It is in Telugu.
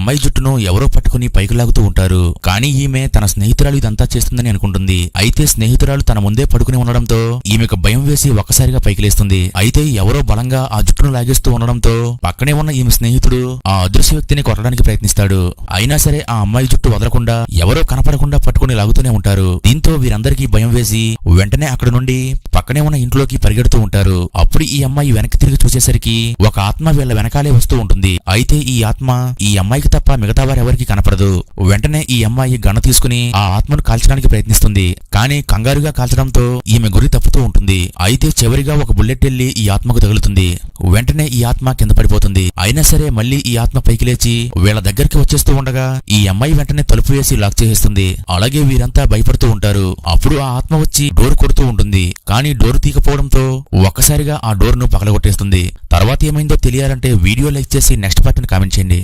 అమ్మాయి జుట్టును ఎవరో పట్టుకుని పైకి లాగుతూ ఉంటారు. కానీ ఈమె తన స్నేహితురాలు ఇదంతా చేస్తుందని అనుకుంటుంది. అయితే స్నేహితురాలు తన ముందే పడుకుని ఉండడంతో ఈమెకు భయం వేసి ఒక్కసారిగా పైకి లేస్తుంది. అయితే ఎవరో బలంగా ఆ జుట్టును లాగేస్తూ ఉండడంతో పక్కనే ఉన్న ఈమె స్నేహితుడు ఆ అదృశ్య వ్యక్తిని కొట్టడానికి ప్రయత్నిస్తాడు. అయినా సరే ఆ అమ్మాయి జుట్టు వదలకుండా ఎవరో కనపడకుండా పట్టుకుని లాగుతూనే ఉంటారు. దీంతో వీరందరికీ భయం వేసి వెంటనే అక్కడ నుండి పక్కనే ఉన్న ఇంట్లోకి పరిగెడుతూ ఉంటారు. అప్పుడు ఈ అమ్మాయి వెనక్కి తిరిగి చూసేసరికి ఒక ఆత్మ వీళ్ళ వెనకాలే వస్తూ ఉంటుంది. అయితే ఈ ఆత్మ ఈ అమ్మాయికి తప్ప మిగతా వారెవరికి కనపడదు. వెంటనే ఈ అమ్మాయి గణ తీసుకుని ఆ ఆత్మను కాల్చడానికి ప్రయత్నిస్తుంది. కానీ కంగారుగా కాల్చడంతో ఈమె గురి తప్పుతూ ఉంటుంది. అయితే చివరిగా ఒక బుల్లెట్ వెళ్లి ఈ ఆత్మకు తగులుతుంది. వెంటనే ఈ ఆత్మ కింద పడిపోతుంది. అయినా సరే మళ్లీ ఈ ఆత్మ పైకి లేచి వీళ్ళ దగ్గరికి వచ్చేస్తూ ఉండగా ఈ అమ్మాయి వెంటనే తలుపు వేసి లాక్ చేసేస్తుంది. అలాగే వీరంతా భయపడుతూ ఉంటారు. అప్పుడు ఆ ఆత్మ వచ్చి డోర్ కొడుతూ ఉంటుంది. కానీ డోర్ తీయకపోవడంతో ఒక్కసారిగా ఆ డోర్ ను పగలగొట్టేస్తుంది. తర్వాత ఏమైందో తెలియాలంటే వీడియో లైక్ చేసి నెక్స్ట్ పార్ట్ ని కామెంట్ చేయండి.